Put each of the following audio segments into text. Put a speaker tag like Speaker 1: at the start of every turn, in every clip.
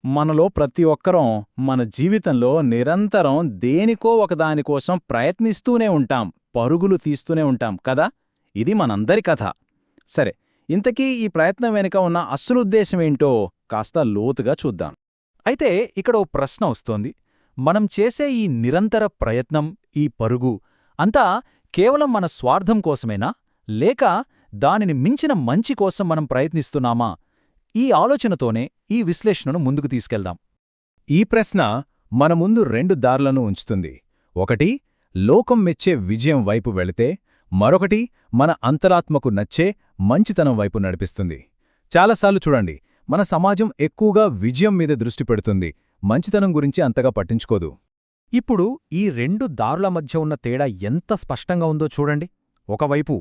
Speaker 1: మనలో ప్రతి ఒక్కరం మన జీవితంలో నిరంతరం దేనికో ఒకదానికోసం ప్రయత్నిస్తూనే ఉంటాం, పరుగులు తీస్తూనే ఉంటాం కదా. ఇది మనందరి కథ. సరే, ఇంతకీ ఈ ప్రయత్నం వెనుక ఉన్న అసలుద్దేశమేంటో కాస్త లోతుగా చూద్దాం.
Speaker 2: అయితే ఇక్కడ ఓ ప్రశ్న వస్తోంది. మనం చేసే ఈ నిరంతర ప్రయత్నం, ఈ పరుగు అంతా కేవలం మన స్వార్థం కోసమేనా, లేక దానిని మించిన మంచి కోసం మనం ప్రయత్నిస్తున్నామా? ఈ ఆలోచనతోనే ఈ విశ్లేషణను ముందుకు తీసుకెళ్దాం.
Speaker 3: ఈ ప్రశ్న మన ముందు రెండు దారులను ఉంచుతుంది. ఒకటి, లోకం మెచ్చే విజయం వైపు వెళితే, మరొకటి మన అంతరాత్మకు నచ్చే మంచితనం వైపు నడిపిస్తుంది. చాలాసార్లు చూడండి, మన సమాజం ఎక్కువగా విజయం మీద దృష్టి పెడుతుంది, మంచితనం గురించి అంతగా పట్టించుకోదు.
Speaker 2: ఇప్పుడు ఈ రెండు దారుల మధ్య ఉన్న తేడా ఎంత స్పష్టంగా ఉందో చూడండి. ఒకవైపు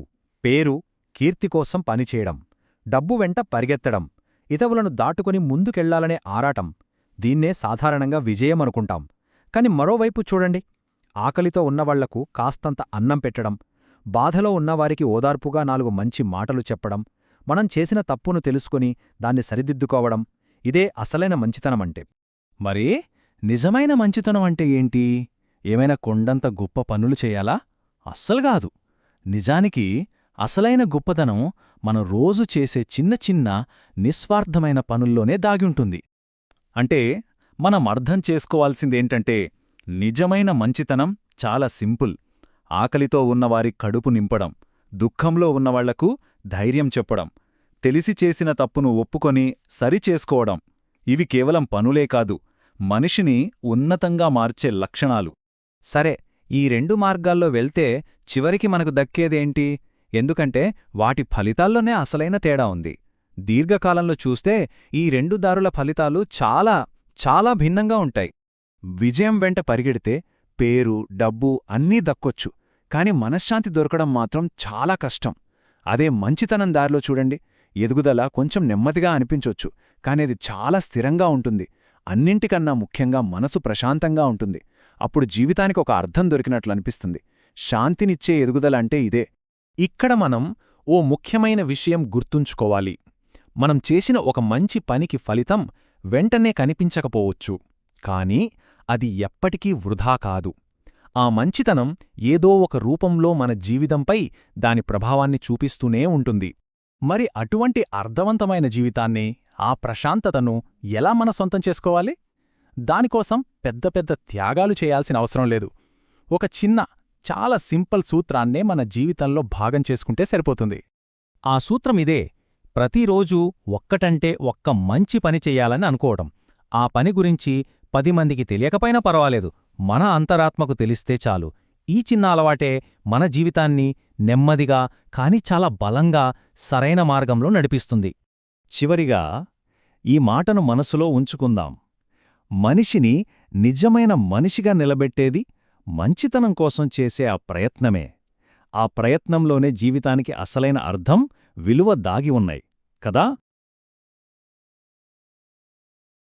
Speaker 2: పేరు, కీర్తి కోసం పనిచేయడం, డబ్బు వెంట పరిగెత్తడం, ఇతవులను దాటుకుని ముందుకెళ్లాలనే ఆరాటం, దీన్నే సాధారణంగా విజయమనుకుంటాం. కాని మరోవైపు చూడండి, ఆకలితో ఉన్నవాళ్లకు కాస్తంత అన్నం పెట్టడం, బాధలో ఉన్నవారికి ఓదార్పుగా 4 మంచి మాటలు చెప్పడం, మనం చేసిన తప్పును తెలుసుకుని దాన్ని సరిదిద్దుకోవడం, ఇదే అసలైన మంచితనమంటే.
Speaker 3: మరి నిజమైన మంచితనం అంటే ఏంటి? ఏమైనా కొండంత గొప్ప పనులు చేయాలా? అస్సలుగాదు. నిజానికి అసలైన గొప్పతనం మనం రోజు చేసే చిన్న చిన్న నిస్వార్థమైన పనుల్లోనే దాగిఉంటుంది.
Speaker 1: అంటే మనం అర్థం చేసుకోవాల్సిందేంటంటే, నిజమైన మంచితనం చాలా సింపుల్. ఆకలితో ఉన్నవారి కడుపు నింపడం, దుఃఖంలో ఉన్నవాళ్లకు ధైర్యం చెప్పడం, తెలిసి చేసిన తప్పును ఒప్పుకొని సరిచేసుకోవడం, ఇవి కేవలం పనులే కాదు, మనిషిని ఉన్నతంగా మార్చే లక్షణాలు.
Speaker 2: సరే, ఈ రెండు మార్గాల్లో వెళ్తే చివరికి మనకు దక్కేదేంటి? ఎందుకంటే వాటి ఫలితాల్లోనే అసలైన తేడా ఉంది. దీర్ఘకాలంలో చూస్తే ఈ రెండు దారుల ఫలితాలు చాలా చాలా భిన్నంగా ఉంటాయి.
Speaker 3: విజయం వెంట పరిగెడితే పేరు, డబ్బు అన్నీ దక్కొచ్చు, కాని మనశ్శాంతి దొరకడం మాత్రం చాలా కష్టం. అదే మంచితనం దారిలో చూడండి, ఎదుగుదల కొంచెం నెమ్మదిగా అనిపించొచ్చు, కానేది చాలా స్థిరంగా ఉంటుంది. అన్నింటికన్నా ముఖ్యంగా మనసు ప్రశాంతంగా ఉంటుంది. అప్పుడు జీవితానికి ఒక అర్థం దొరికినట్లనిపిస్తుంది. శాంతినిచ్చే ఎదుగుదల అంటే ఇదే.
Speaker 2: ఇక్కడ మనం ఓ ముఖ్యమైన విషయం గుర్తుంచుకోవాలి. మనం చేసిన ఒక మంచి పనికి ఫలితం వెంటనే కనిపించకపోవచ్చు, కానీ అది ఎప్పటికీ వృధా కాదు. ఆ మంచితనం ఏదో ఒక రూపంలో మన జీవితంపై దాని ప్రభావాన్ని చూపిస్తూనే ఉంటుంది. మరి అటువంటి అర్థవంతమైన జీవితాన్ని, ఆ ప్రశాంతతను ఎలా మన సొంతం చేసుకోవాలి? దానికోసం పెద్ద పెద్ద త్యాగాలు చేయాల్సిన అవసరం లేదు. ఒక చిన్న, చాలా సింపుల్ సూత్రాన్నే మన జీవితంలో భాగం చేసుకుంటే సరిపోతుంది. ఆ సూత్రమిదే: ప్రతిరోజూ ఒక్కటంటే ఒక్క మంచి పని చెయ్యాలని అనుకోవడం. ఆ పని గురించి 10 మందికి తెలియకపోయినా పర్వాలేదు, మన అంతరాత్మకు తెలిస్తే చాలు. ఈ చిన్న అలవాటే మన జీవితాన్ని నెమ్మదిగా కాని చాలా బలంగా సరైన మార్గంలో నడిపిస్తుంది.
Speaker 3: చివరిగా ఈ మాటను మనసులో ఉంచుకుందాం. మనిషిని నిజమైన మనిషిగా నిలబెట్టేది మంచితనం కోసం చేసే ఆ ప్రయత్నమే. ఆ ప్రయత్నంలోనే జీవితానికి అసలైన అర్థం, విలువ దాగి ఉన్నాయి కదా.